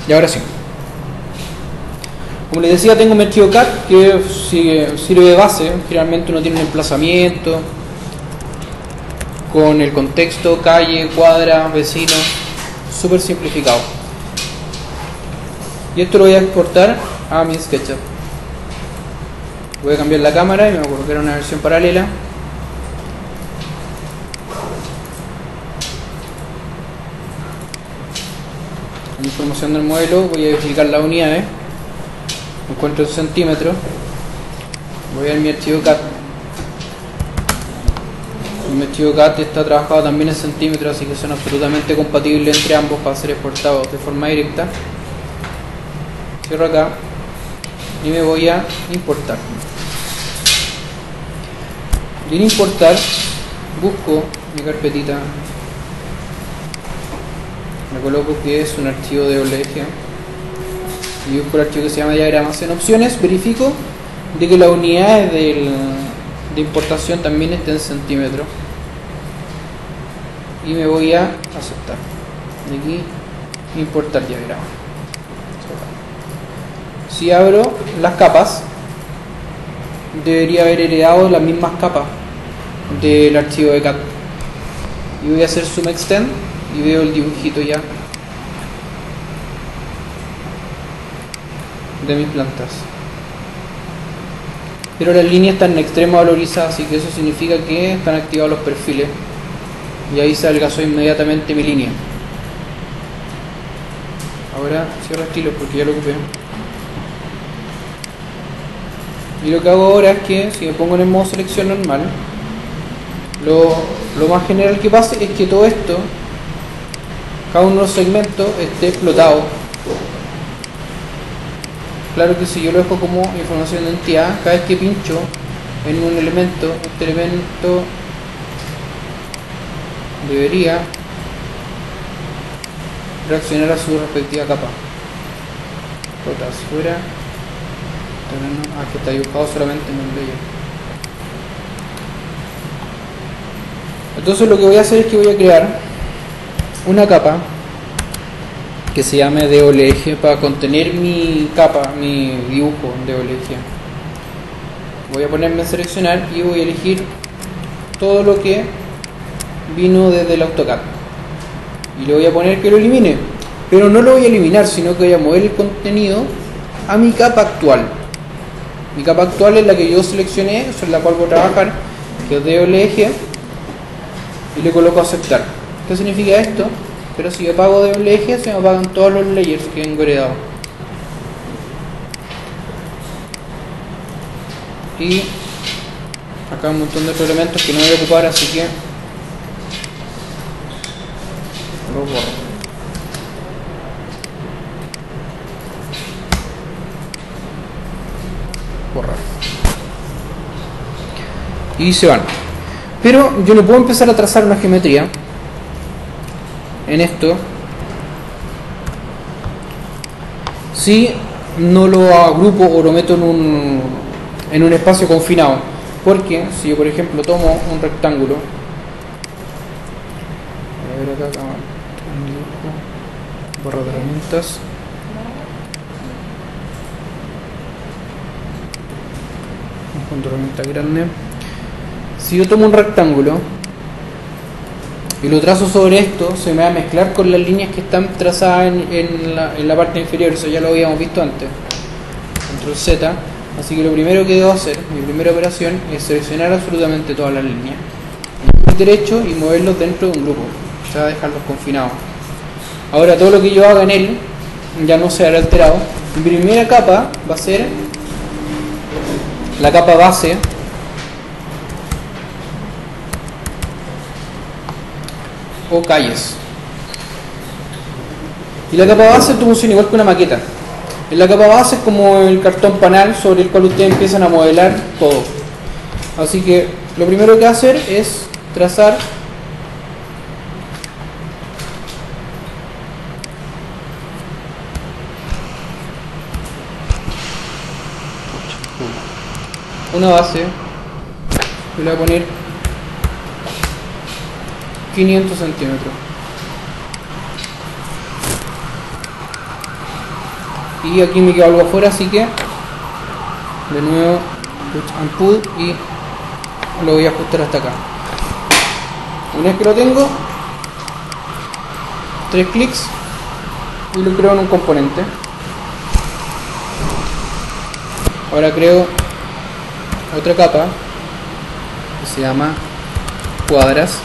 Y ahora sí. Como les decía, tengo mi archivo CAD que sirve de base. Generalmente uno tiene un emplazamiento con el contexto, calle, cuadra, vecino, súper simplificado. Y esto lo voy a exportar a mi SketchUp. Voy a cambiar la cámara y me voy a colocar una versión paralela. La información del modelo, voy a verificar las unidades. Encuentro en centímetros. Voy a ver mi archivo CAD. Mi archivo CAD está trabajado también en centímetros, así que son absolutamente compatibles entre ambos para ser exportados de forma directa. Cierro acá y me voy a importar. Y en importar busco mi carpetita, me coloco que es un archivo de WG y busco el archivo que se llama diagramas. En opciones verifico de que las unidades de importación también estén en centímetros y me voy a aceptar. Y aquí importar diagrama. Si abro las capas, debería haber heredado las mismas capas del archivo de CAD. Y voy a hacer zoom extend y veo el dibujito ya de mis plantas. Pero las líneas están en extremo valorizadas, así que eso significa que están activados los perfiles. Y ahí se adelgazó inmediatamente mi línea. Ahora cierro estilos porque ya lo ocupé. Y lo que hago ahora es que si me pongo en el modo selección normal, lo más general que pase es que todo esto, cada uno de los segmentos esté explotado. Claro que si yo lo dejo como información de entidad, cada vez que pincho en un elemento, este elemento debería reaccionar a su respectiva capa. Rotas fuera. Que está dibujado solamente en el layer. Entonces lo que voy a hacer es que voy a crear una capa que se llame de oleaje para contener mi capa, mi dibujo de oleaje. Voy a ponerme a seleccionar y voy a elegir todo lo que vino desde el AutoCAD y le voy a poner que lo elimine, pero no lo voy a eliminar, sino que voy a mover el contenido a mi capa actual. Mi capa actual es la que yo seleccioné, sobre la cual voy a trabajar, que es de oleaje, y le coloco aceptar. ¿Qué significa esto? Pero si yo apago de oleaje, se me apagan todos los layers que tengo heredado. Y acá un montón de otros elementos que no voy a ocupar, así que los borro. Borrar. Y se van. Pero yo no puedo empezar a trazar una geometría en esto si no lo agrupo o lo meto en un espacio confinado. Porque si yo por ejemplo tomo un rectángulo, a ver acá, barra de herramientas, un herramienta grande. Si yo tomo un rectángulo y lo trazo sobre esto, se me va a mezclar con las líneas que están trazadas en la parte inferior. Eso ya lo habíamos visto antes. Control Z. Así que lo primero que debo hacer, mi primera operación, es seleccionar absolutamente todas las líneas, clic derecho y moverlos dentro de un grupo, o sea, dejarlos confinados. Ahora todo lo que yo haga en él ya no se hará alterado. Mi primera capa va a ser la capa base, o calles. Y la capa base funciona igual que una maqueta. En la capa base es como el cartón panel sobre el cual ustedes empiezan a modelar todo. Así que lo primero que voy a hacer es trazar una base. Le voy a poner 500 centímetros. y aquí me quedó algo afuera, así que de nuevo push and pull y lo voy a ajustar hasta acá. Una vez que lo tengo, 3 clics y lo creo en un componente. Ahora creo otra capa que se llama cuadras.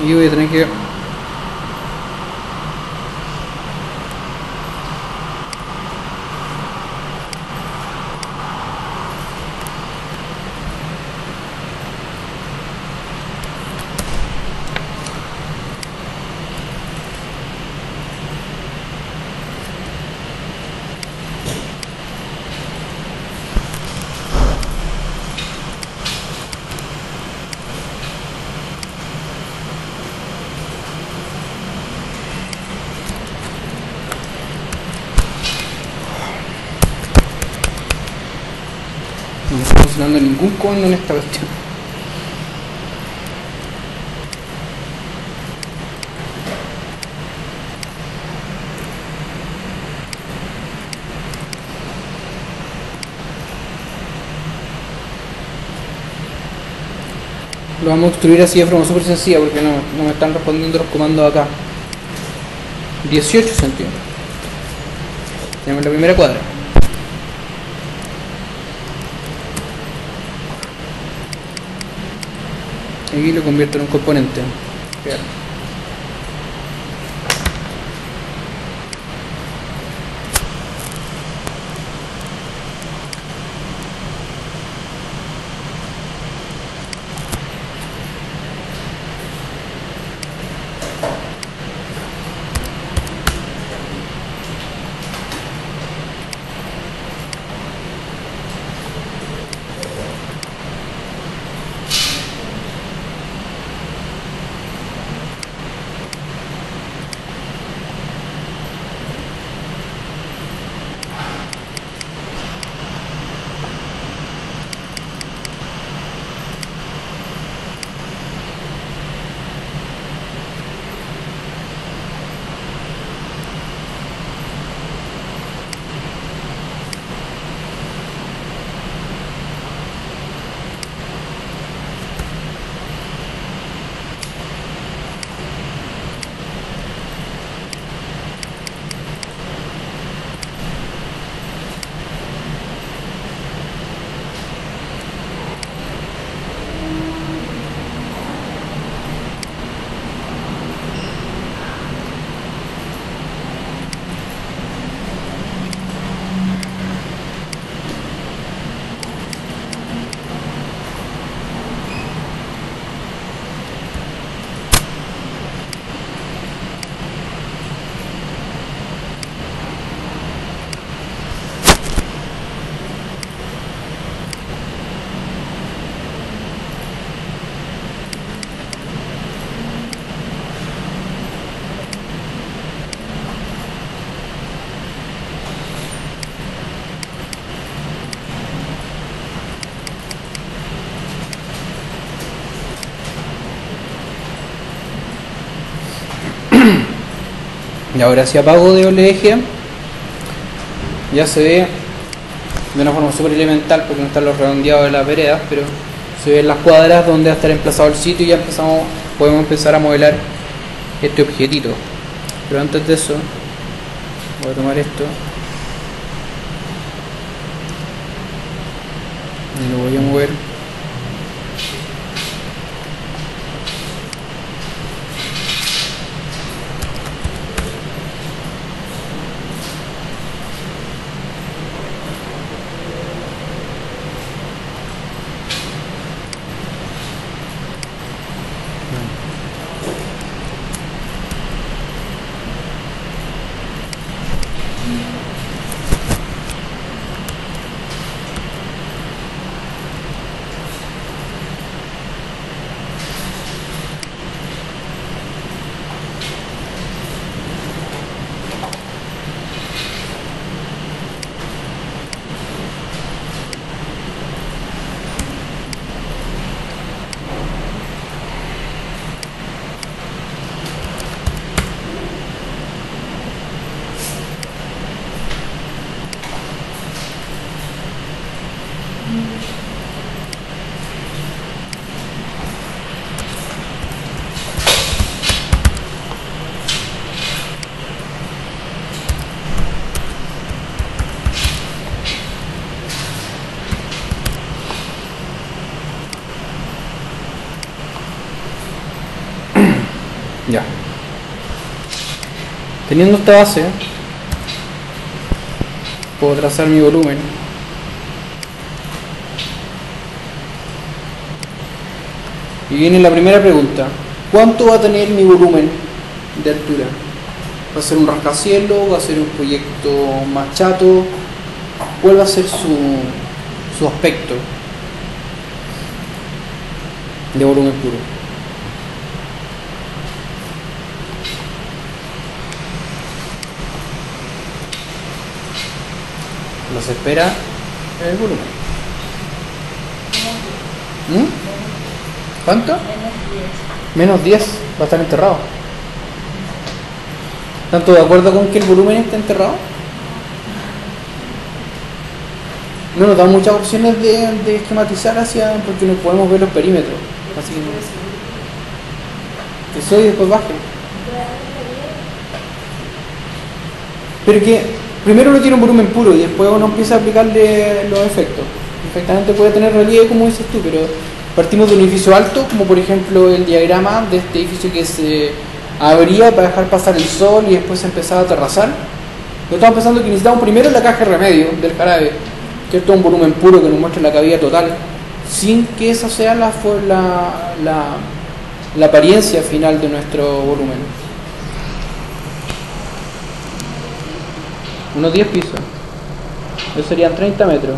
Y voy a tener que no está funcionando ningún comando en esta cuestión. Lo vamos a construir así de forma súper sencilla porque no me están respondiendo los comandos acá. 18 centímetros. Tenemos la primera cuadra. Aquí lo convierto en un componente. Crear. Y ahora si apago de OLEG ya se ve de una forma súper elemental porque no están los redondeados de las veredas, pero se ven las cuadras donde va a estar emplazado el sitio y ya podemos empezar a modelar este objetito. Pero antes de eso voy a tomar esto y lo voy a mover . Teniendo esta base, puedo trazar mi volumen. Y viene la primera pregunta: ¿cuánto va a tener mi volumen de altura? ¿Va a ser un rascacielos? ¿Va a ser un proyecto más chato? ¿Cuál va a ser su aspecto de volumen puro? Lo se espera el volumen. ¿Cuánto? Menos 10. Va a estar enterrado. ¿Están todos de acuerdo con que el volumen esté enterrado? No nos da muchas opciones de esquematizar porque no podemos ver los perímetros. Así que eso y después baje. Pero que primero uno tiene un volumen puro y después uno empieza a aplicarle los efectos. Perfectamente puede tener relieve, como dices tú, pero partimos de un edificio alto, como por ejemplo el diagrama de este edificio que se abría para dejar pasar el sol y después se empezaba a terrazar. Nosotros estamos pensando que necesitamos primero la caja de remedio del jarabe, que es todo un volumen puro que nos muestre la cavidad total, sin que esa sea la apariencia final de nuestro volumen. Unos 10 pisos. Eso serían 30 metros.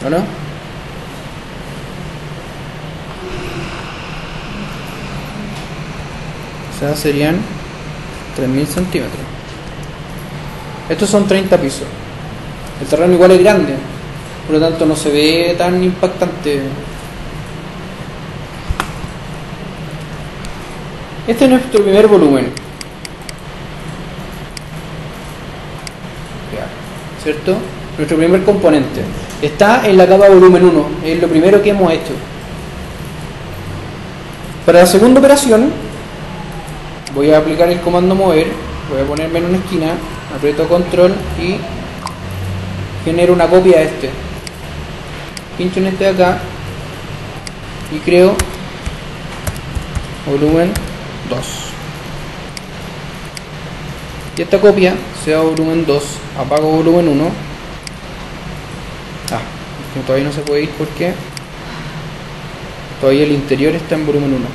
¿O no? O sea, serían 3.000 centímetros. Estos son 30 pisos. El terreno igual es grande, por lo tanto no se ve tan impactante. Este es nuestro primer volumen, ¿cierto? Nuestro primer componente está en la capa volumen 1, es lo primero que hemos hecho. Para la segunda operación voy a aplicar el comando mover, voy a ponerme en una esquina, aprieto control y genero una copia de este. Pincho en este de acá y creo volumen 2. Y esta copia se da volumen 2, apago volumen 1. Que todavía no se puede ir porque todavía el interior está en volumen 1.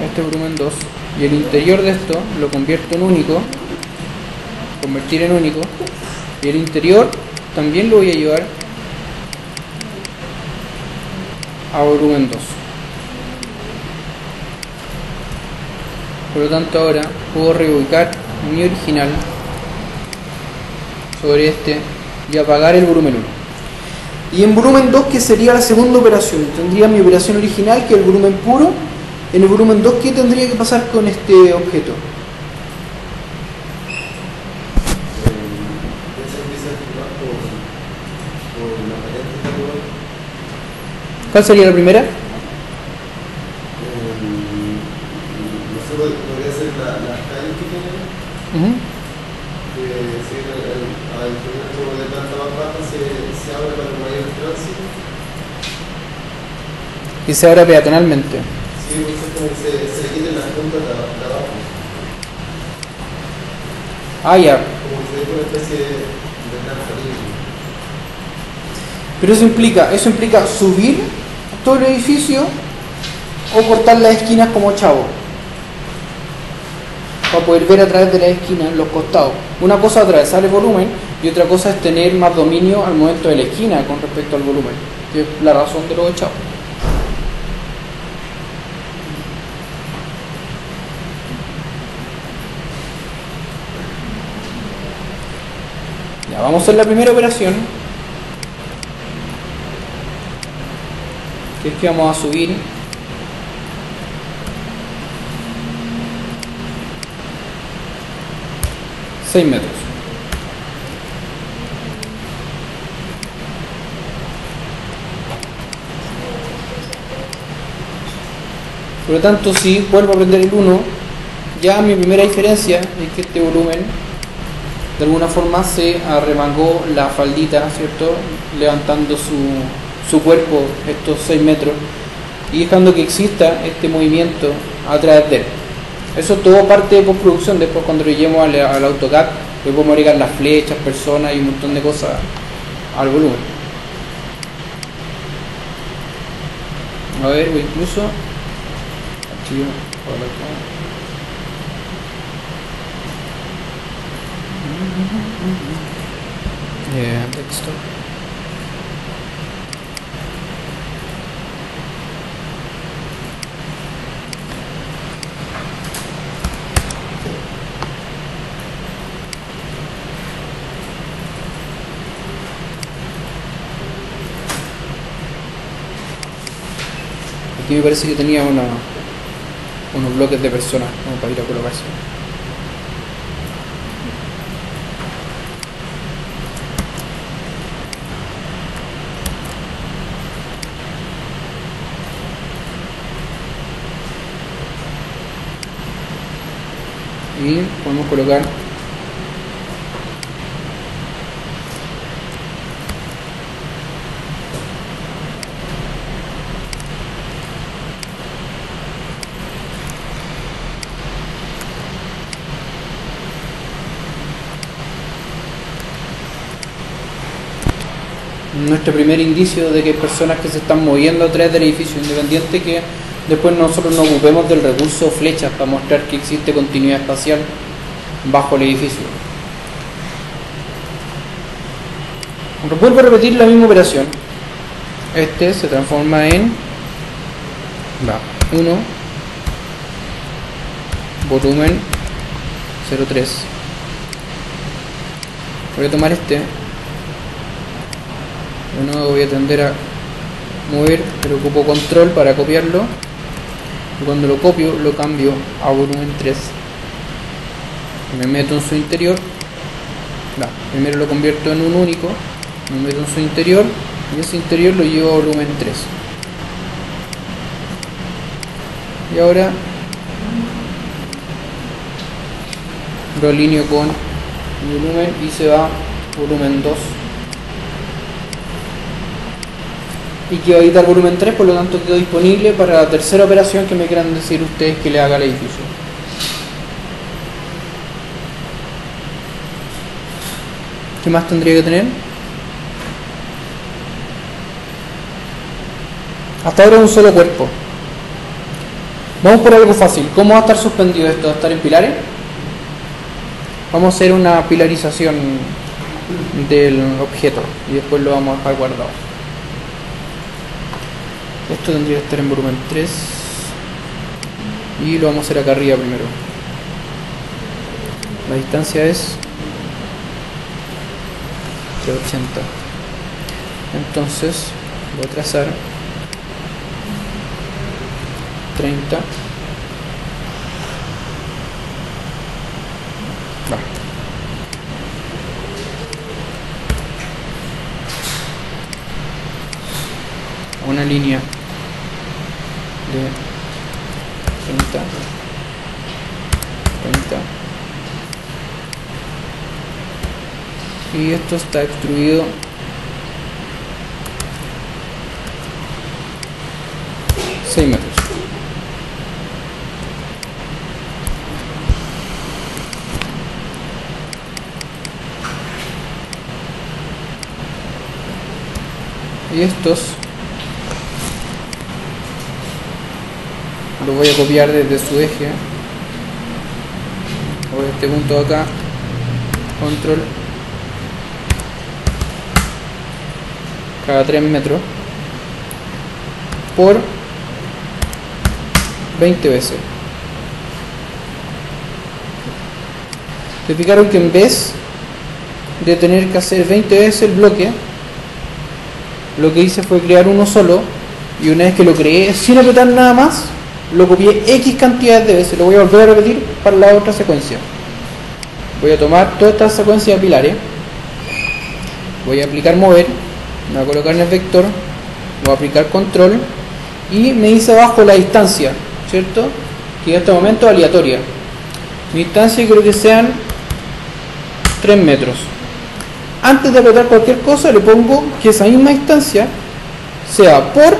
Este volumen 2 y el interior de esto lo convierto en único, convertir en único, y el interior también lo voy a llevar a volumen 2. Por lo tanto ahora puedo reubicar mi original sobre este y apagar el volumen 1. Y en volumen 2, que sería la segunda operación, tendría mi operación original, que es el volumen puro. En el volumen 2, ¿qué tendría que pasar con este objeto? ¿Cuál sería la primera? No sé, podría ser las calles que tienen. Que si al proyecto de planta más baja se abre para el mayor tránsito. Y se abre peatonalmente. Sí, pues es como que se quiten las puntas de abajo. Ah, ya. Como que se deja una especie de planta libre. Pero eso implica subir todo el edificio o cortar las esquinas como chavo, para poder ver a través de las esquinas los costados. Una cosa es atravesar el volumen y otra cosa es tener más dominio al momento de la esquina con respecto al volumen, que es la razón de los echados. Ya, vamos a hacer la primera operación, que es que vamos a subir $6 metros. Por lo tanto, si vuelvo a prender el 1, ya mi primera diferencia es que este volumen de alguna forma se arremangó la faldita, ¿cierto? Levantando su cuerpo estos 6 metros y dejando que exista este movimiento a través de él. Eso todo parte de postproducción. Después, cuando lo llevemos al AutoCAD, le podemos agregar las flechas, personas y un montón de cosas al volumen. A ver, o incluso archivo para acá. Desktop. Aquí me parece que tenía unos bloques de personas como para ir a colocarse. Y podemos colocar nuestro primer indicio de que hay personas que se están moviendo a través del edificio, independiente que después nosotros nos ocupemos del recurso flechas para mostrar que existe continuidad espacial bajo el edificio. Vuelvo a repetir la misma operación. Este se transforma en 1 volumen 0,3. Voy a tomar este. De nuevo voy a tender a mover, pero ocupo control para copiarlo. Y cuando lo copio, lo cambio a volumen 3. Me meto en su interior. Primero lo convierto en un único. Me meto en su interior. Y ese interior lo llevo a volumen 3. Y ahora lo alineo con volumen y se va volumen 2. Y quedó ahorita el volumen 3, por lo tanto quedó disponible para la tercera operación que me quieran decir ustedes que le haga al edificio. ¿Qué más tendría que tener? Hasta ahora un solo cuerpo. Vamos por algo fácil. ¿Cómo va a estar suspendido esto? ¿Va a estar en pilares? Vamos a hacer una pilarización del objeto y después lo vamos a dejar guardado. Esto tendría que estar en volumen 3 y lo vamos a hacer acá arriba primero. La distancia es 380. Entonces voy a trazar 30. Una línea de 30, 30 y esto está extruido 6 metros. Y estos lo voy a copiar desde su eje. Voy a este punto de acá, control, cada 3 metros por 20 veces. Se fijaron que en vez de tener que hacer 20 veces el bloque, lo que hice fue crear uno solo, y una vez que lo creé sin apretar nada más, lo copié X cantidades de veces. Lo voy a volver a repetir para la otra secuencia. Voy a tomar toda esta secuencia de pilares, voy a aplicar mover, me voy a colocar en el vector, voy a aplicar control y me dice abajo la distancia, ¿cierto? Que en este momento es aleatoria. Mi instancia creo que sean 3 metros. Antes de apretar cualquier cosa le pongo que esa misma instancia sea por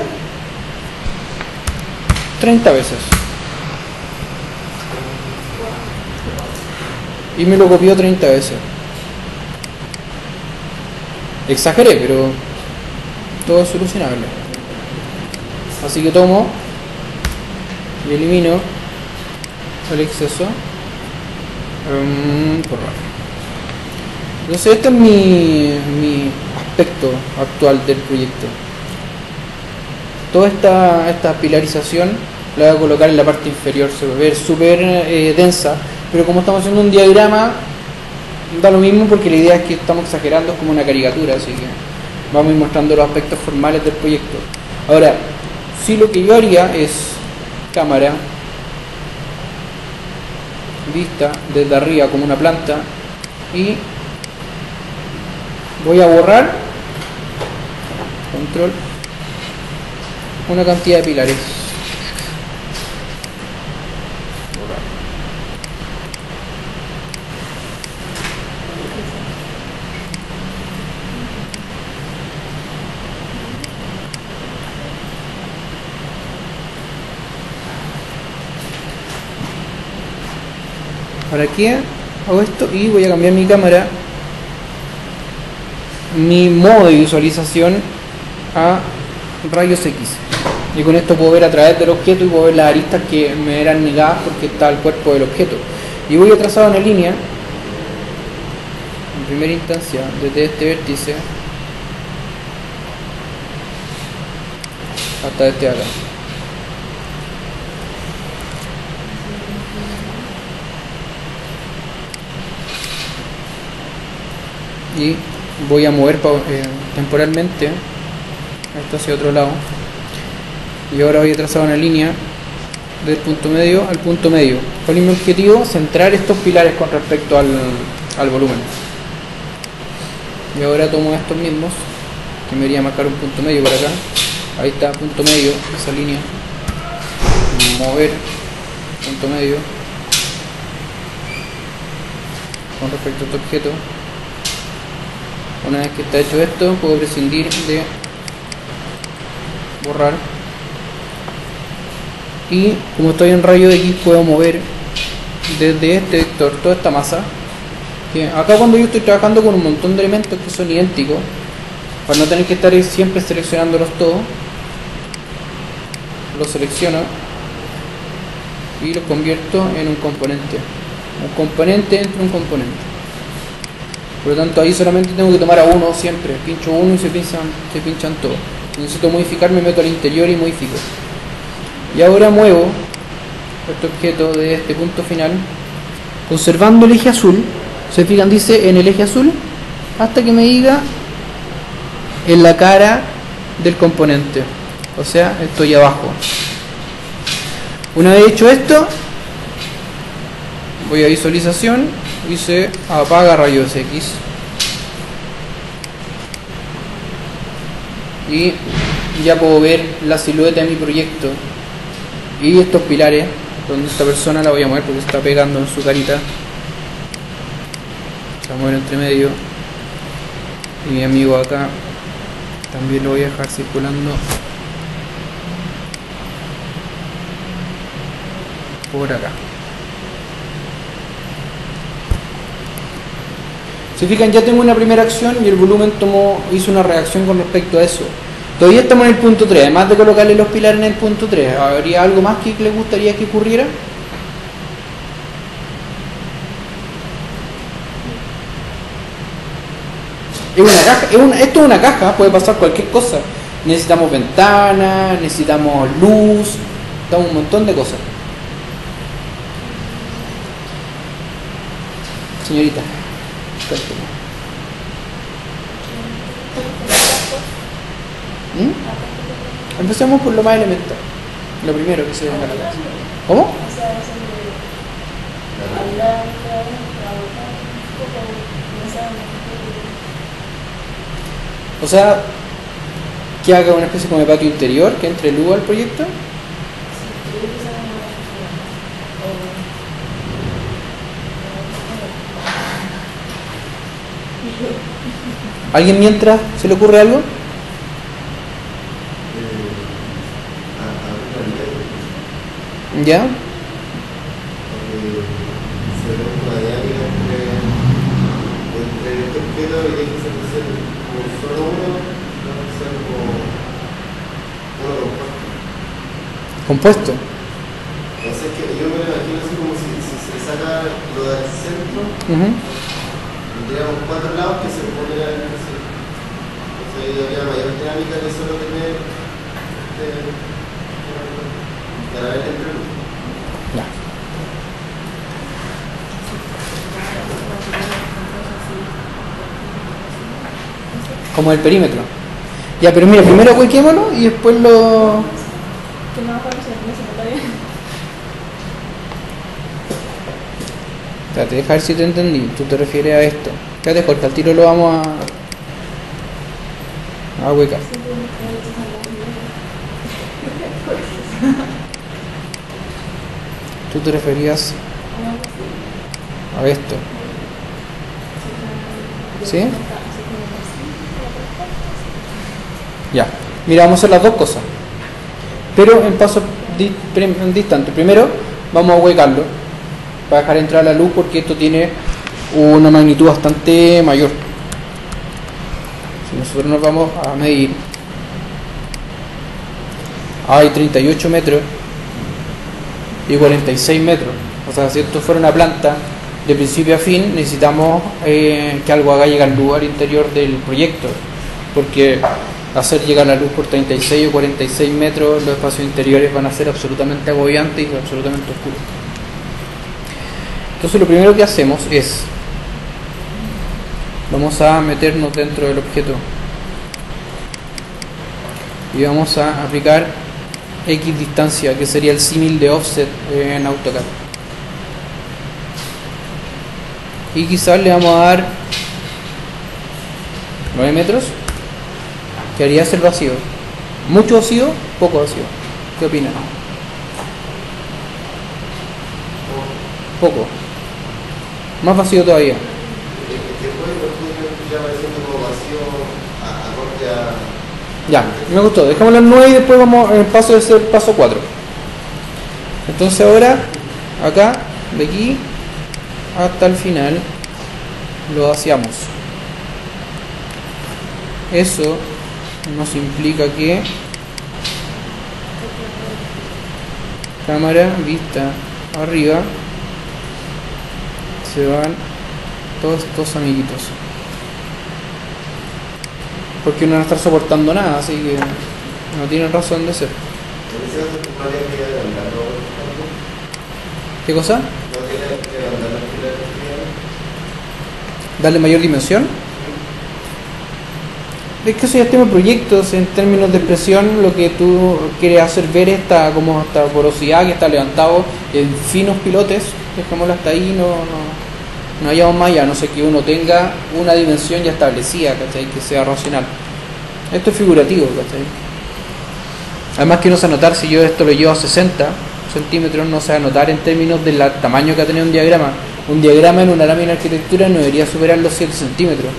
30 veces. Y me lo copió 30 veces. Exageré, pero todo es solucionable. Así que tomo y elimino el exceso. Borrar. Entonces este es mi aspecto actual del proyecto. Toda esta pilarización la voy a colocar en la parte inferior. Se va a ver súper densa, pero como estamos haciendo un diagrama da lo mismo, porque la idea es que estamos exagerando, es como una caricatura, así que vamos a ir mostrando los aspectos formales del proyecto. Ahora, si lo que yo haría es cámara, vista desde arriba como una planta, y voy a borrar, control, una cantidad de pilares. Ahora aquí hago esto y voy a cambiar mi cámara, mi modo de visualización, a rayos X, y con esto puedo ver a través del objeto y puedo ver las aristas que me eran negadas porque está el cuerpo del objeto. Y voy a trazar una línea en primera instancia desde este vértice hasta este de acá. Y voy a mover temporalmente esto hacia otro lado, y ahora voy a trazar una línea del punto medio al punto medio. ¿Cuál es mi objetivo? Centrar estos pilares con respecto al volumen. Y ahora tomo estos mismos, que me debería marcar un punto medio por acá. Ahí está, punto medio, esa línea. Mover, punto medio, con respecto a este objeto. Una vez que está hecho esto, puedo prescindir de borrar, y como estoy en rayo X puedo mover desde este vector toda esta masa, que acá cuando yo estoy trabajando con un montón de elementos que son idénticos, para no tener que estar siempre seleccionándolos todos, los selecciono y los convierto en un componente entre un componente. Por lo tanto, ahí solamente tengo que tomar a uno siempre. Pincho uno y se pinchan todos. Necesito modificar, me meto al interior y modifico. Y ahora muevo este objeto de este punto final, conservando el eje azul. ¿Se fijan? Dice en el eje azul, hasta que me diga en la cara del componente. O sea, estoy abajo. Una vez hecho esto, voy a visualización y se apaga rayos X, y ya puedo ver la silueta de mi proyecto y estos pilares, donde esta persona la voy a mover porque se está pegando en su carita, se va a mover entre medio, y mi amigo acá también lo voy a dejar circulando por acá. Si fijan, ya tengo una primera acción y el volumen hizo una reacción con respecto a eso. Todavía estamos en el punto 3, además de colocarle los pilares en el punto 3. ¿Habría algo más que les gustaría que ocurriera? Es una caja, esto es una caja, puede pasar cualquier cosa. Necesitamos ventanas, necesitamos luz, necesitamos un montón de cosas. Señorita. Empecemos por lo más elemental, lo primero que se venga a la cabeza. ¿Cómo? O sea, que haga una especie como de patio interior, que entre luz al proyecto. ¿Alguien mientras se le ocurre algo? ¿Ya? Compuesto. Entonces, que yo me lo imagino así como si se saca lo del centro, tendríamos 4 lados que se ponen a la impresión. Entonces, ahí habría mayor dinámica que solo tener para ver entre luz. Ya. Como el perímetro. Ya, pero mira, primero huequémoslo y después lo... Que no aparece, no se nota bien. Espérate, deja ver si te entendí. Tú te refieres a esto. Espérate, Jorge, al tiro lo vamos a huecar. Tú te referías a esto. ¿Sí? Ya. Mira, vamos a hacer las dos cosas, pero en pasos distantes. Primero vamos a huecarlo para dejar entrar la luz, porque esto tiene una magnitud bastante mayor. Si nosotros nos vamos a medir, hay 38 metros y 46 metros. O sea, si esto fuera una planta de principio a fin, necesitamos que algo haga llegar luz al interior del proyecto, porque hacer llegar la luz por 36 o 46 metros, los espacios interiores van a ser absolutamente agobiantes y absolutamente oscuros. Entonces lo primero que hacemos es, vamos a meternos dentro del objeto y vamos a aplicar X distancia, que sería el símil de offset en AutoCAD. Y quizás le vamos a dar 9 metros, que haría ser vacío. ¿Mucho vacío? Poco vacío. ¿Qué opinan? Poco. Más vacío todavía. Ya, me gustó. Dejémoslo en 9 y después vamos en el paso de ser paso 4. Entonces ahora, acá, de aquí hasta el final, lo vaciamos. Eso nos implica que cámara vista arriba se van todos estos amiguitos, porque no van a estar soportando nada, así que no tienen razón de ser. ¿Qué cosa? ¿Darle mayor dimensión? Es que eso ya es tema de proyectos. En términos de expresión, lo que tú quieres hacer ver es esta porosidad que está levantado en finos pilotes. Dejémoslo hasta ahí, no vayamos más allá, no sé, que uno tenga una dimensión ya establecida, ¿cachai? Que sea racional. Esto es figurativo, ¿cachai? Además que no se va a notar, si yo esto lo llevo a 60 centímetros, no se va a notar en términos del tamaño que ha tenido un diagrama. Un diagrama en una lámina de arquitectura no debería superar los 7 centímetros.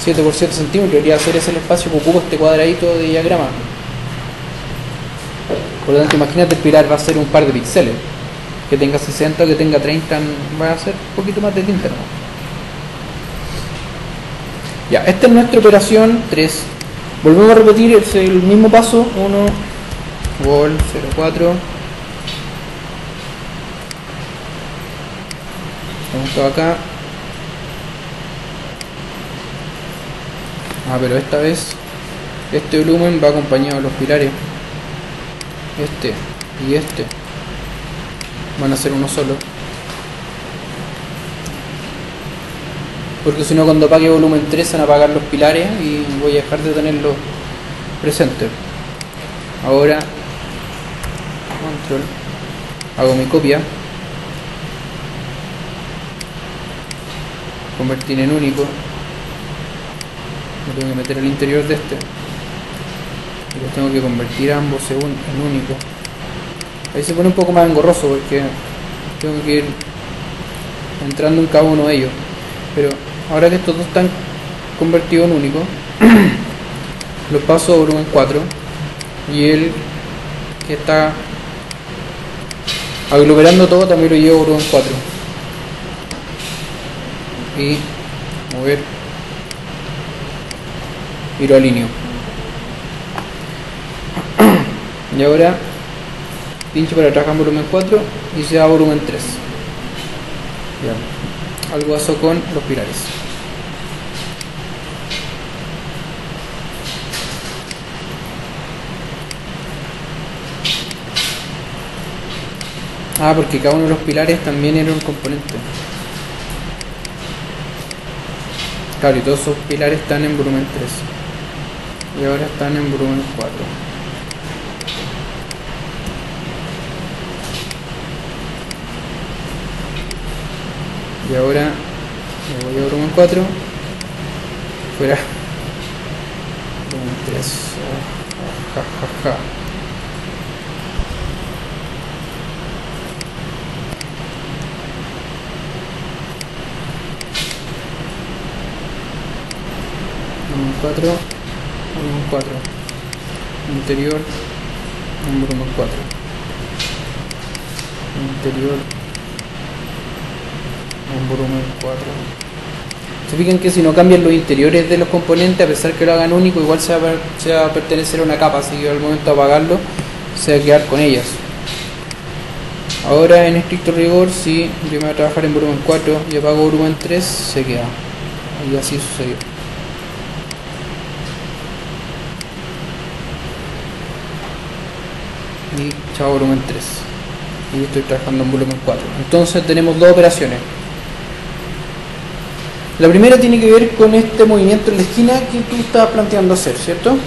7 por 7 centímetros debería ser ese el espacio que ocupa este cuadradito de diagrama. Por lo tanto, imagínate, el pilar va a ser un par de píxeles. Que tenga 60 o que tenga 30, va a ser un poquito más de tinta, ¿no? Ya, esta es nuestra operación 3. Volvemos a repetir el mismo paso. 1, Wall 04. Esto acá. Pero esta vez este volumen va acompañado de los pilares. Este y este van a ser uno solo, porque si no, cuando apague volumen 3 se van a apagar los pilares y voy a dejar de tenerlos presentes. Ahora control, hago mi copia, convertir en único, lo tengo que meter al interior de este y los tengo que convertir ambos en único. Ahí se pone un poco más engorroso porque tengo que ir entrando en cada uno de ellos, pero ahora que estos dos están convertido en único, lo paso a volumen 4 y el que está aglomerando todo también lo llevo a volumen 4 y mover y lo alineo. Y ahora pincho para trabajar en volumen 4 y se da volumen 3. Ya. Algo pasó con los pilares. Ah, porque cada uno de los pilares también era un componente. Claro, y todos esos pilares están en volumen 3. Y ahora están en volumen 4. Y ahora me voy a volumen 4. Fuera. Volumen 3. Ja, ja, ja. Volumen 4. Volumen 4. Interior. En volumen 4. Interior. En volumen 4. Se fijan que si no cambian los interiores de los componentes, a pesar que lo hagan único, igual se va a pertenecer a una capa, así que al momento de apagarlo se va a quedar con ellas. Ahora en estricto rigor, si yo me voy a trabajar en volumen 4 y apago volumen 3, se queda. Y así sucedió. Y chao volumen 3. Y estoy trabajando en volumen 4. Entonces tenemos dos operaciones. La primera tiene que ver con este movimiento en la esquina que tú estabas planteando hacer, ¿cierto?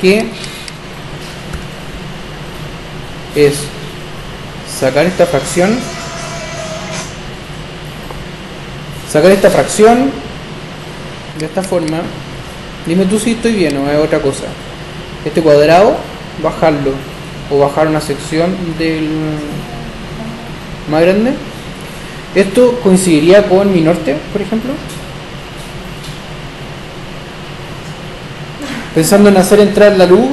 Que es sacar esta fracción de esta forma. Dime tú si estoy bien o es otra cosa. Este cuadrado, bajarlo o bajar una sección del más grande. Esto coincidiría con mi norte, por ejemplo. Pensando en hacer entrar la luz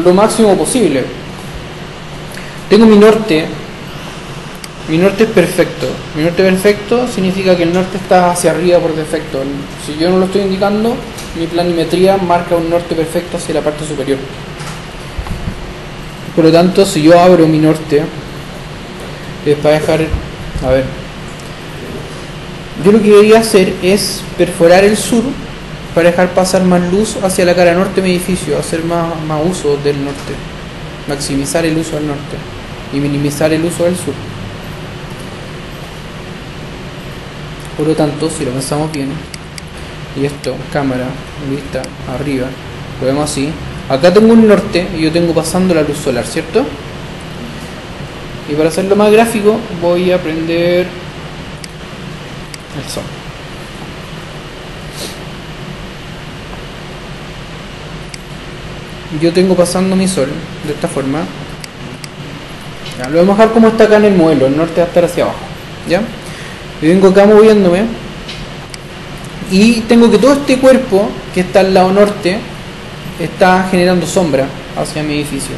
lo máximo posible. Tengo mi norte. Mi norte es perfecto. Mi norte perfecto significa que el norte está hacia arriba por defecto. Si yo no lo estoy indicando, mi planimetría marca un norte perfecto hacia la parte superior. Por lo tanto, si yo abro mi norte, es para dejar... A ver. Yo lo que debería hacer es perforar el sur para dejar pasar más luz hacia la cara norte de mi edificio, hacer más uso del norte, maximizar el uso del norte y minimizar el uso del sur. Por lo tanto, si lo pensamos bien, y esto, cámara, vista, arriba, lo vemos así. Acá tengo un norte y yo tengo pasando la luz solar, ¿cierto? Y para hacerlo más gráfico voy a prender el sol. Yo tengo pasando mi sol de esta forma. Ya, lo vamos a dejar como está acá en el modelo. El norte va a estar hacia abajo, ¿ya? Y vengo acá moviéndome y tengo que todo este cuerpo que está al lado norte está generando sombra hacia mi edificio.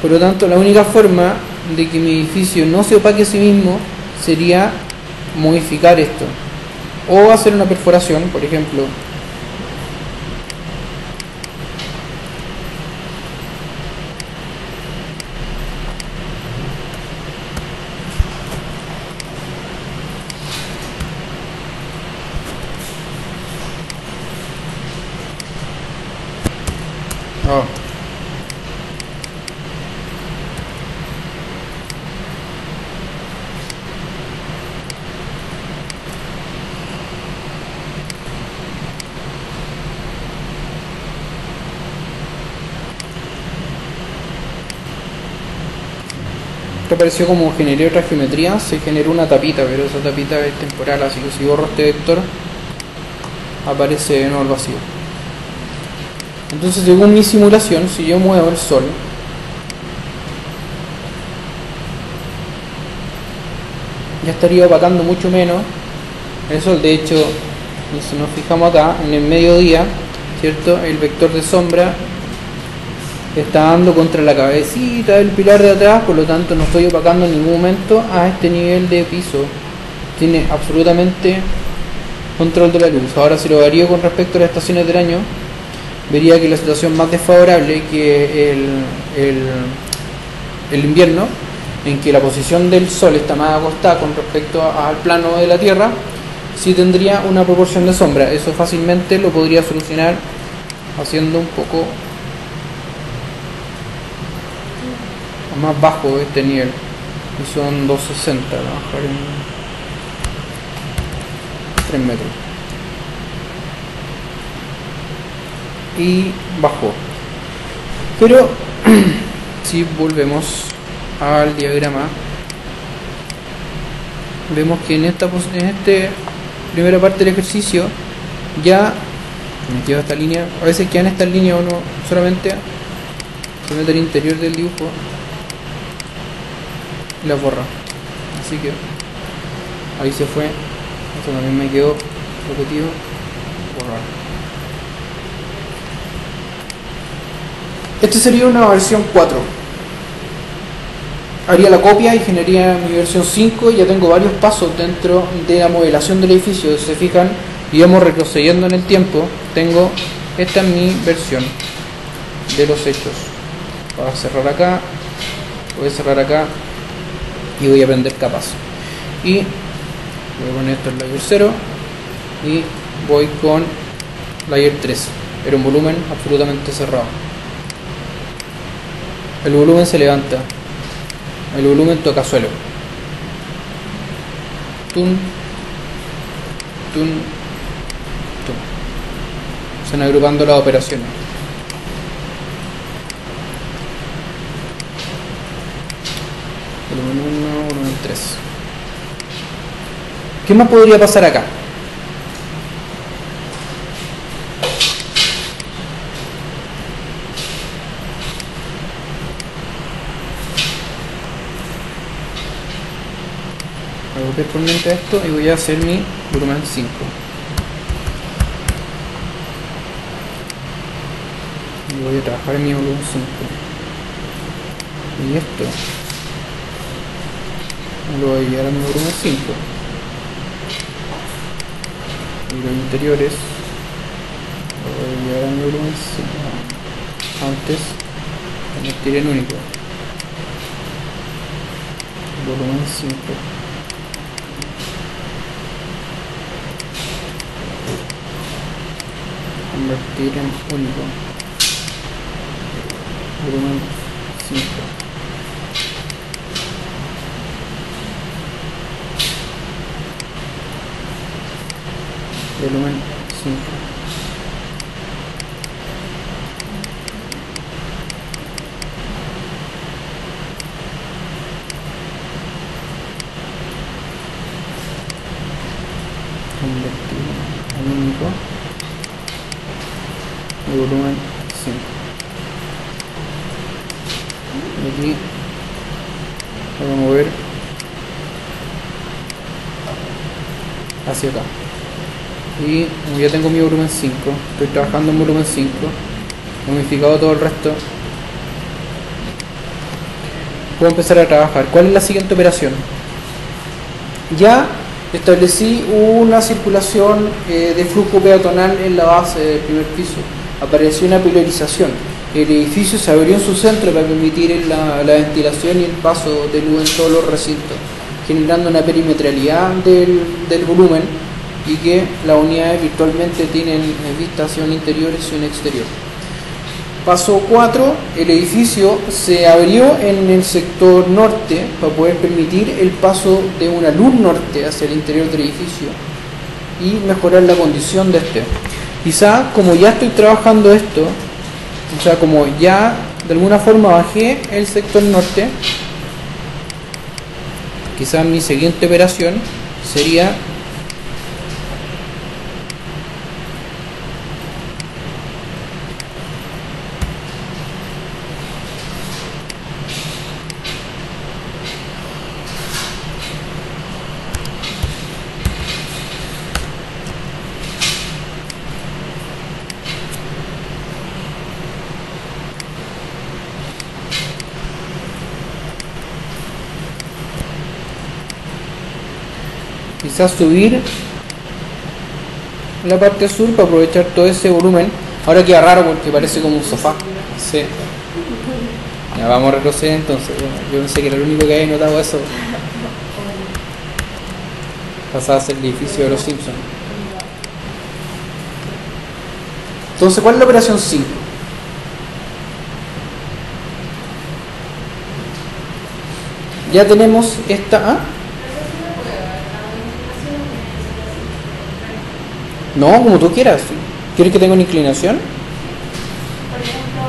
Por lo tanto, la única forma de que mi edificio no se opaque a sí mismo sería modificar esto o hacer una perforación, por ejemplo. Oh. Esto pareció como generé otra geometría, se generó una tapita, pero esa tapita es temporal, así que si borro este vector aparece de nuevo el vacío. Entonces, según mi simulación, si yo muevo el sol, ya estaría opacando mucho menos el sol. De hecho, Y si nos fijamos acá, en el mediodía, ¿cierto? El vector de sombra está dando contra la cabecita del pilar de atrás, por lo tanto no estoy opacando en ningún momento a este nivel de piso. Tiene absolutamente control de la luz. Ahora, si lo varío con respecto a las estaciones del año, vería que la situación más desfavorable que el invierno, en que la posición del sol está más acostada con respecto al plano de la Tierra, sí tendría una proporción de sombra. Eso fácilmente lo podría solucionar haciendo un poco más bajo este nivel, y son 260, bajar en 3 metros. Y bajó. Pero si volvemos al diagrama, vemos que en esta primera parte del ejercicio ya me quedo esta línea. A veces queda en esta línea uno solamente se mete al interior del dibujo y la borra. Así que ahí se fue. Esto también me quedó repetido. Borrar. Este sería una versión 4. Haría la copia y generaría mi versión 5. Ya tengo varios pasos dentro de la modelación del edificio. Si se fijan, íbamos retrocediendo en el tiempo. Esta es mi versión de los hechos. Voy a cerrar acá, voy a cerrar acá y voy a prender capas. Y voy a poner esto en layer 0 y voy con layer 3. Pero un volumen absolutamente cerrado. El volumen se levanta. El volumen toca suelo. Tun, tun, tun. Se van agrupando las operaciones. Volumen 1, volumen 3. ¿Qué más podría pasar acá? Voy a copiar por mente esto y voy a hacer mi volumen 5. Y voy a trabajar en mi volumen 5. Y esto lo voy a llevar a mi volumen 5. Y los interiores lo voy a llevar a mi volumen 5. Antes convertir en único. Volumen 5. Convertir en único. Volumen 5. Volumen 5. Convertir en único. Y volumen 5. Y aquí voy a mover hacia acá. Y como ya tengo mi volumen 5, estoy trabajando en volumen 5, he modificado todo el resto, puedo empezar a trabajar. ¿Cuál es la siguiente operación? Ya establecí una circulación de flujo peatonal en la base del primer piso. Apareció una pilarización. El edificio se abrió en su centro para permitir la ventilación y el paso de luz en todos los recintos, generando una perimetralidad del volumen y que las unidades virtualmente tienen vista hacia un interior y hacia un exterior. Paso 4, el edificio se abrió en el sector norte para poder permitir el paso de una luz norte hacia el interior del edificio y mejorar la condición de este. Quizá como ya estoy trabajando esto, o sea, como ya de alguna forma bajé el sector norte, quizá mi siguiente operación sería quizás subir la parte sur para aprovechar todo ese volumen. Ahora queda raro porque parece como un sofá. Sí. Ya vamos a retroceder entonces. Bueno, yo pensé que era el único que había notado eso. Pasaba a ser el edificio de los Simpsons. Entonces, ¿cuál es la operación 5? Ya tenemos esta. ¿Ah? No, como tú quieras. ¿Quieres que tenga una inclinación? Por ejemplo,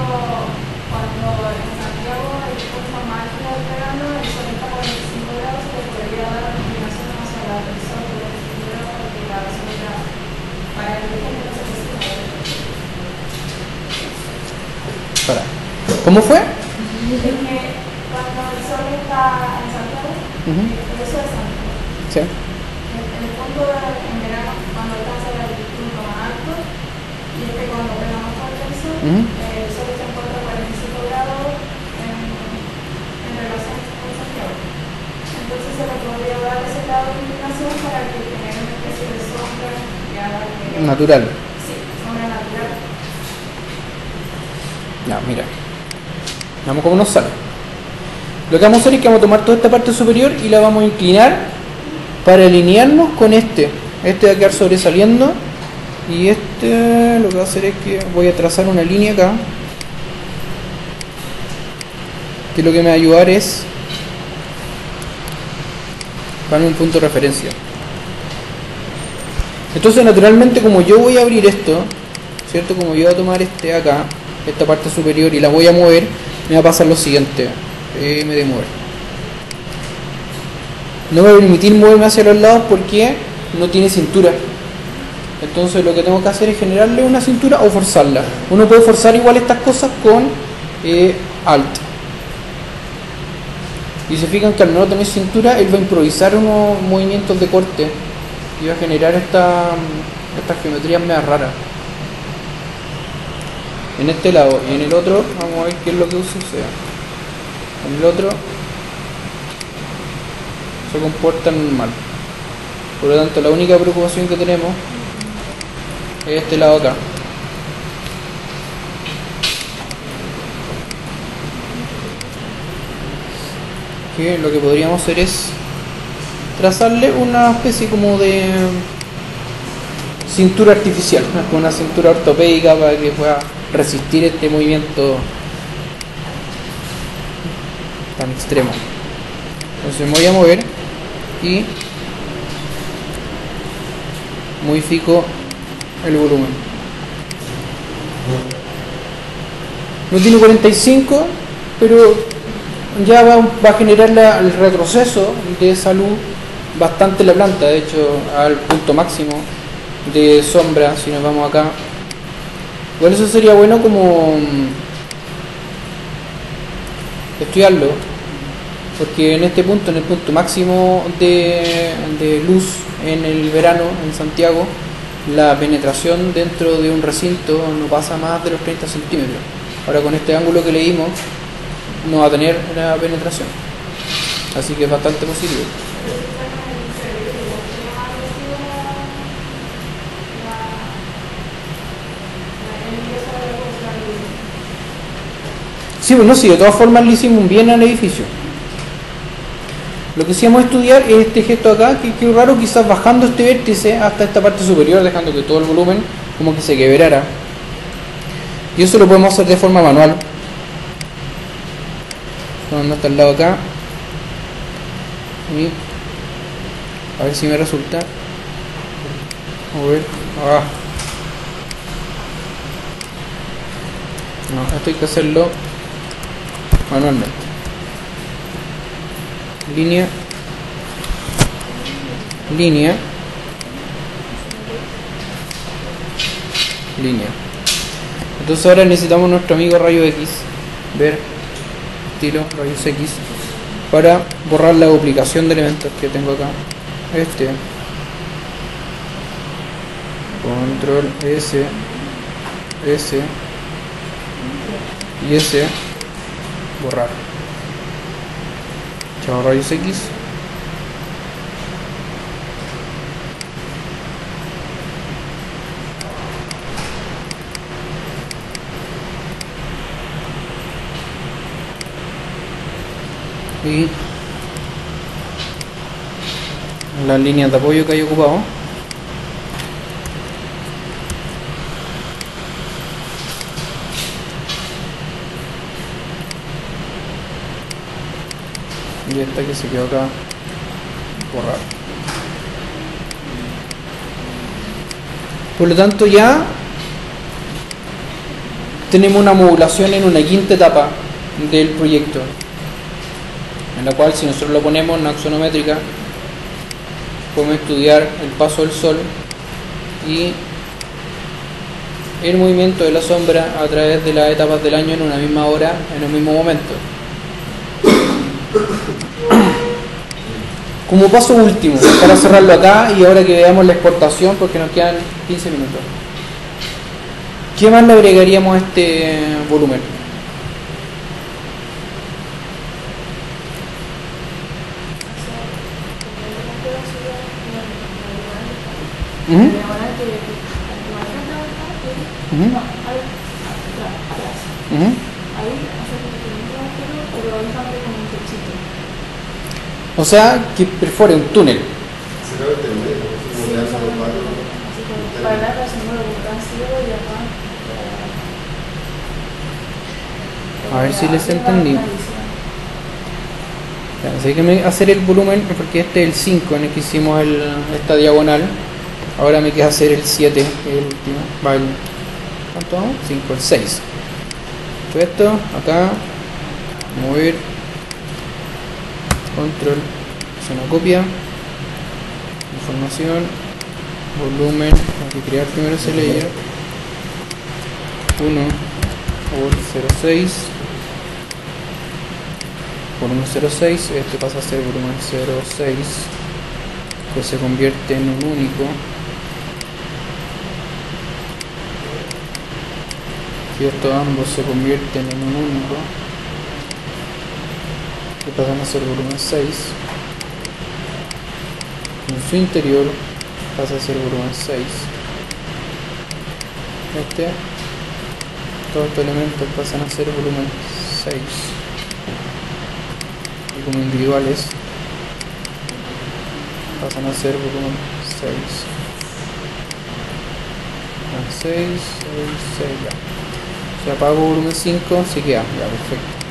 cuando en Santiago hay fuerza máxima del verano, el sol está a 45 grados, se le podría dar una inclinación hacia la del sol de 45 grados porque la sombra para el origen no se necesita. Para. ¿Cómo fue? Es que cuando el sol está en Santiago, eso es Santiago. Sí. En el fondo, en verano, cuando alcanza la altitud más alto, y es que cuando pega más fuerte el sol se encuentra a 45 grados en relación con Santiago. Entonces se le podría dar ese grado de inclinación para que genere una especie de sombra que haga que... Natural. Sí, sombra natural. Ya, mira. Veamos cómo nos sale. Lo que vamos a hacer es que vamos a tomar toda esta parte superior y la vamos a inclinar para alinearnos con este. Este va a quedar sobresaliendo. Y este lo que va a hacer es que voy a trazar una línea acá. Que lo que me va a ayudar es para un punto de referencia. Entonces, naturalmente, como yo voy a abrir esto, ¿cierto? Como yo voy a tomar este acá, esta parte superior, y la voy a mover, me va a pasar lo siguiente. M de mover. No me va a permitir moverme hacia los lados porque no tiene cintura. Entonces lo que tengo que hacer es generarle una cintura o forzarla. Uno puede forzar igual estas cosas con Alt. Y se fijan que al no tener cintura, él va a improvisar unos movimientos de corte y va a generar estas geometrías medio raras. En este lado y en el otro, vamos a ver qué es lo que sucede. En el otro se comportan mal. Por lo tanto, la única preocupación que tenemos es este lado acá. Que lo que podríamos hacer es trazarle una especie como de cintura artificial, ¿no? Una cintura ortopédica para que pueda resistir este movimiento tan extremo. Entonces me voy a mover y modifico el volumen. No tiene 45, pero ya va a generar el retroceso de esa luz bastante en la planta, de hecho al punto máximo de sombra. Si nos vamos acá, igual eso sería bueno como estudiarlo, porque en este punto, en el punto máximo de luz en el verano en Santiago, la penetración dentro de un recinto no pasa más de los 30 centímetros. Ahora con este ángulo que le dimos no va a tener una penetración, así que es bastante positivo. Sí, bueno, sí, de todas formas le hicimos un bien al edificio. Lo que sí vamos a estudiar es este gesto acá, que es raro, quizás bajando este vértice hasta esta parte superior, dejando que todo el volumen como que se quebrara. Y eso lo podemos hacer de forma manual. Tomando hasta el lado acá. Y a ver si me resulta. Vamos a ver. No, esto hay que hacerlo manualmente. Línea, línea, línea. Entonces ahora necesitamos nuestro amigo rayo X, ver estilo rayos X, para borrar la duplicación de elementos que tengo acá. Control S, S y S, borrar. Chao rayos X. y las líneas de apoyo que hay ocupado. Y esta que se quedó acá, borrar. Por lo tanto ya tenemos una modulación en una quinta etapa del proyecto, en la cual si nosotros lo ponemos en axonométrica podemos estudiar el paso del sol y el movimiento de la sombra a través de las etapas del año en una misma hora, en un mismo momento. Como paso último, para cerrarlo acá y ahora que veamos la exportación, porque nos quedan 15 minutos, ¿qué más le agregaríamos a este volumen? O sea, que perfore un túnel. A ver si les entendí. Hay que hacer el volumen, porque este es el 5 en el que hicimos esta diagonal. Ahora me queda hacer el 7, que es el último. Va el, ¿cuánto? 5, el 6. Esto, acá, mover, control, es una copia, información, volumen, hay que crear primero ese layer, 1, vol 06, volumen 06, este pasa a ser volumen 06, pues se convierte en un único. Y estos ambos se convierten en un único, que pasan a ser volumen 6. En su interior pasa a ser volumen 6. Todos estos elementos pasan a ser volumen 6. Y como individuales pasan a ser volumen 6. 6, 6, 6, ya. Si apago volumen 5, se queda, ya, perfecto.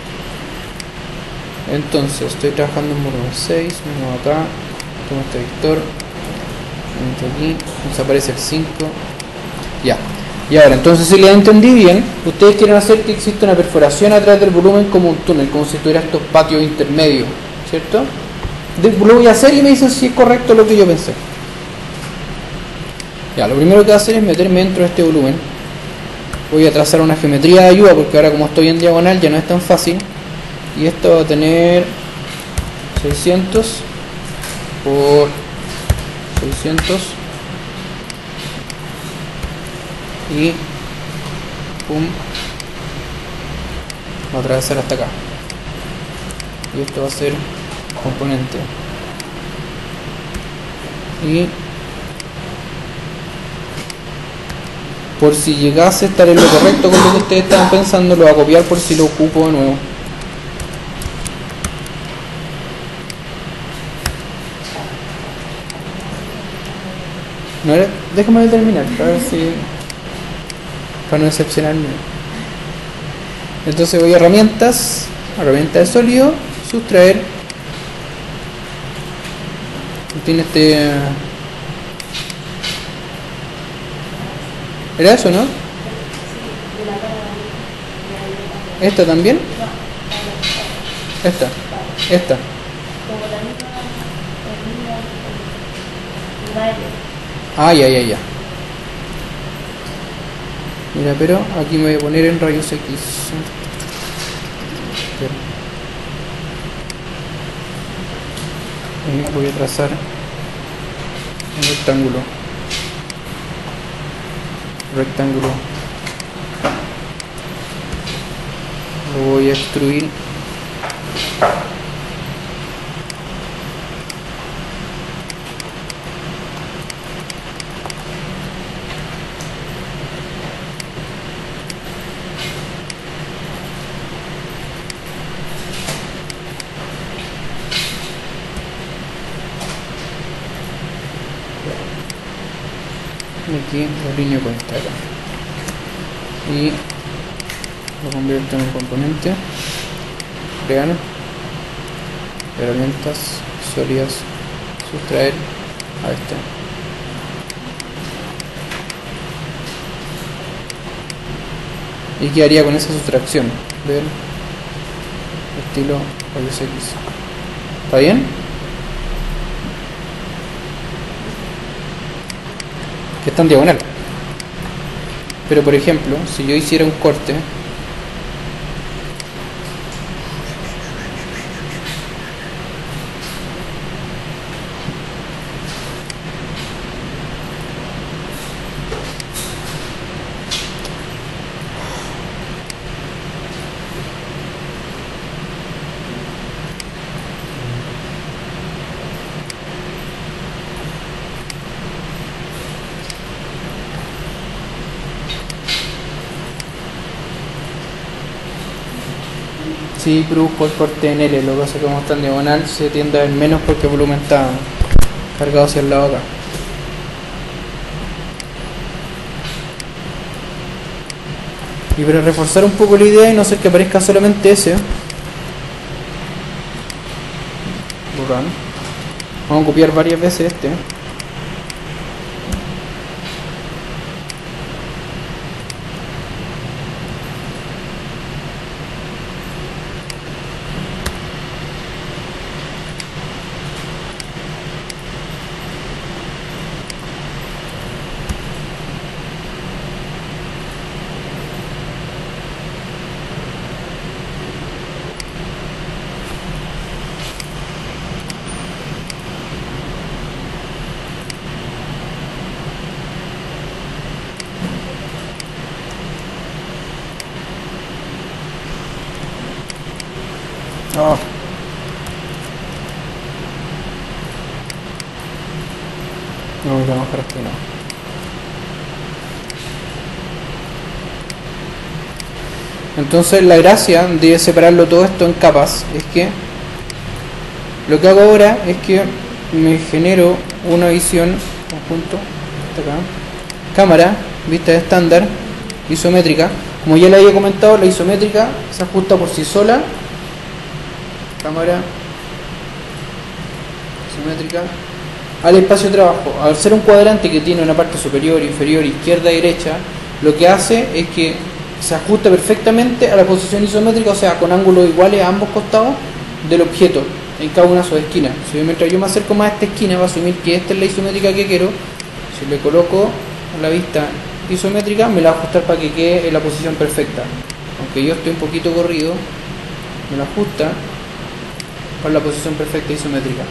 Entonces, estoy trabajando en volumen 6, me muevo acá, tomo este vector, entro aquí, nos aparece el 5, ya. Y ahora, entonces si les entendí bien, ustedes quieren hacer que exista una perforación a través del volumen como un túnel, como si tuviera estos patios intermedios, ¿cierto? Lo voy a hacer y me dicen si es correcto lo que yo pensé. Ya, lo primero que voy a hacer es meterme dentro de este volumen. Voy a trazar una geometría de ayuda porque ahora como estoy en diagonal ya no es tan fácil. Y esto va a tener 600 por 600 y pum, va a atravesar hasta acá. Y esto va a ser componente. Y por si llegase a estar en lo correcto con lo que ustedes estaban pensando, lo voy a copiar por si lo ocupo de nuevo. No era, déjame terminar para ver si, para no decepcionarme. Entonces voy a herramientas, herramienta de sólido, sustraer. Tiene este. ¿Era eso, no? ¿Esta también? Esta. Ah, ya. Mira, pero aquí me voy a poner en rayos X. Y voy a trazar un rectángulo. Lo voy a extruir. aquí lo alineo con esta acá y lo convierto en un componente. Crear herramientas sólidas, sustraer a este. Y quedaría con esa sustracción del estilo rayos X. ¿Está bien? Que está en diagonal. Pero por ejemplo, si yo hiciera un corte, si produzco el corte en L, lo que pasa es que como está en diagonal se tiende a ver menos porque el volumen está cargado hacia el lado acá. Y para reforzar un poco la idea y no hacer que aparezca solamente ese, borrar, vamos a copiar varias veces este. Oh. No, vamos a bajar aquí, no. Entonces la gracia de separarlo todo esto en capas es que lo que hago ahora es que me genero una visión conjunto, acá, cámara, vista estándar, isométrica. Como ya le había comentado, la isométrica se ajusta por sí sola. Cámara isométrica al espacio de trabajo. Al ser un cuadrante que tiene una parte superior, inferior, izquierda y derecha, lo que hace es que se ajusta perfectamente a la posición isométrica, o sea, con ángulos iguales a ambos costados del objeto en cada una de sus esquinas. Si mientras yo me acerco más a esta esquina, va a asumir que esta es la isométrica que quiero. Si le coloco la vista isométrica, me la va a ajustar para que quede en la posición perfecta. Aunque yo estoy un poquito corrido, me la ajusta para la posición perfecta isométrica.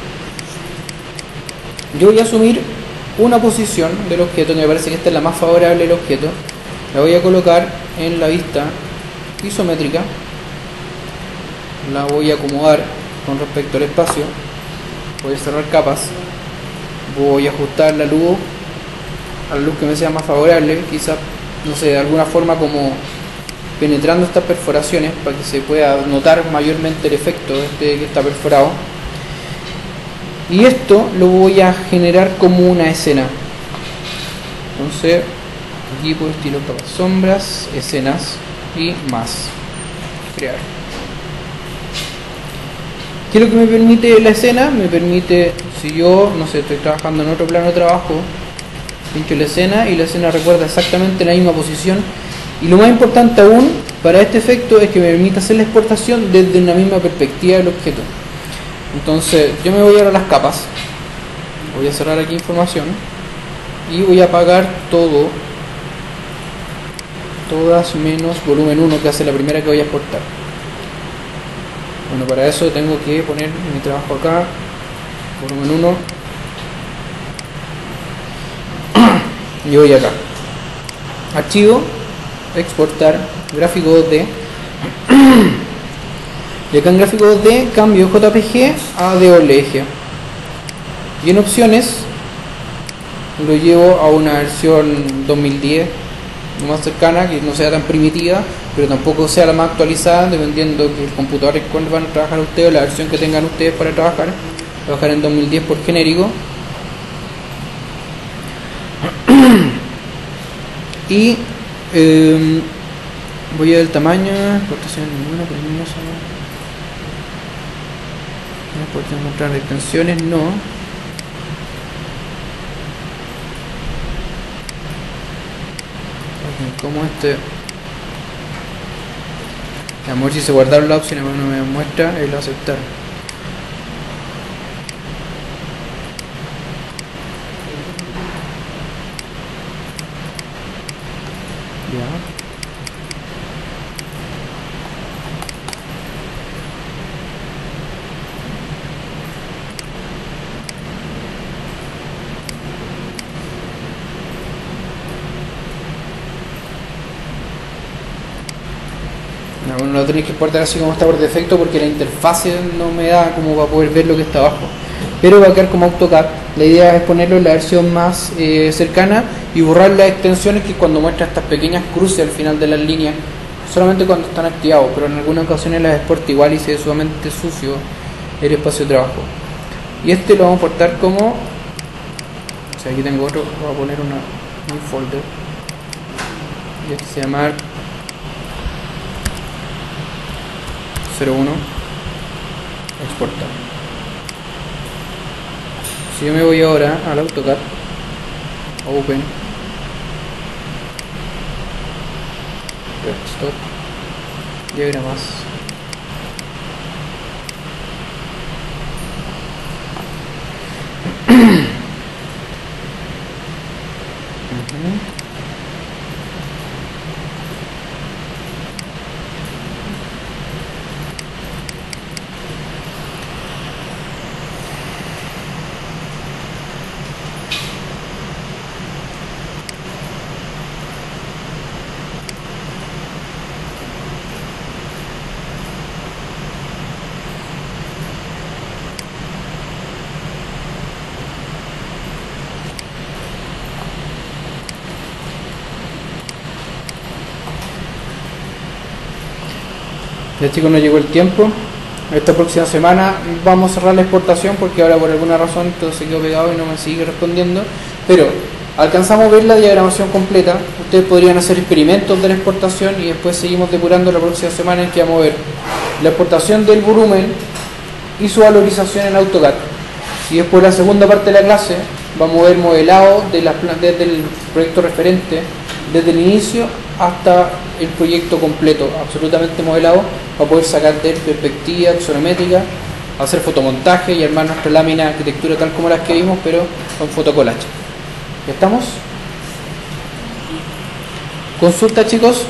Yo voy a asumir una posición del objeto, que me parece que esta es la más favorable del objeto. La voy a colocar en la vista isométrica. La voy a acomodar con respecto al espacio. Voy a cerrar capas. Voy a ajustar la luz a la luz que me sea más favorable. Quizás, no sé, de alguna forma como penetrando estas perforaciones para que se pueda notar mayormente el efecto que está perforado. Y esto lo voy a generar como una escena. Entonces aquí por estilo capas, sombras, escenas y más. Crear. ¿Qué es lo que me permite la escena? Me permite, si yo, no sé, estoy trabajando en otro plano de trabajo, pincho la escena y la escena recuerda exactamente la misma posición. Y lo más importante aún para este efecto es que me permite hacer la exportación desde una misma perspectiva del objeto. Entonces yo me voy ahora a las capas, voy a cerrar aquí información y voy a apagar todo, todas menos volumen 1, que hace la primera que voy a exportar. Bueno, para eso tengo que poner mi trabajo acá, volumen 1, y voy acá, archivo, exportar, gráfico 2D. Y acá en gráfico 2D cambio JPG a DOLG. Y en opciones lo llevo a una versión 2010 más cercana, que no sea tan primitiva, pero tampoco sea la más actualizada, dependiendo que el computador en cual van a trabajar ustedes, la versión que tengan ustedes para trabajar en 2010 por genérico. Y voy a ver el tamaño, exportación ninguna, permiso. Podemos mostrar extensiones, no. Como este. Amor, si se guardaron las opciones, no me muestra, él lo aceptar. Ya. No lo tenéis que exportar así como está por defecto porque la interfase no me da como para poder ver lo que está abajo, pero va a quedar como AutoCAD. La idea es ponerlo en la versión más cercana y borrar las extensiones, que cuando muestra estas pequeñas cruces al final de las líneas, solamente cuando están activados, pero en algunas ocasiones las exporta igual y se ve sumamente sucio el espacio de trabajo. Y este lo vamos a exportar como, o sea, aquí tengo otro, voy a poner un folder y este se llama 01 exportar. Si yo me voy ahora al AutoCAD, Open, Stop, diagramas, ya chicos, nos llegó el tiempo. Esta próxima semana vamos a cerrar la exportación porque ahora por alguna razón todo se quedó pegado y no me sigue respondiendo, pero alcanzamos a ver la diagramación completa. Ustedes podrían hacer experimentos de la exportación y después seguimos depurando la próxima semana, en que vamos a ver la exportación del volumen y su valorización en AutoCAD. Y después la segunda parte de la clase vamos a ver modelado de desde el proyecto referente, desde el inicio hasta el proyecto completo, absolutamente modelado, para poder sacar de perspectiva axonométrica, hacer fotomontaje y armar nuestra lámina de arquitectura tal como las que vimos, pero con fotocollage. ¿Ya estamos? ¿Consulta, chicos?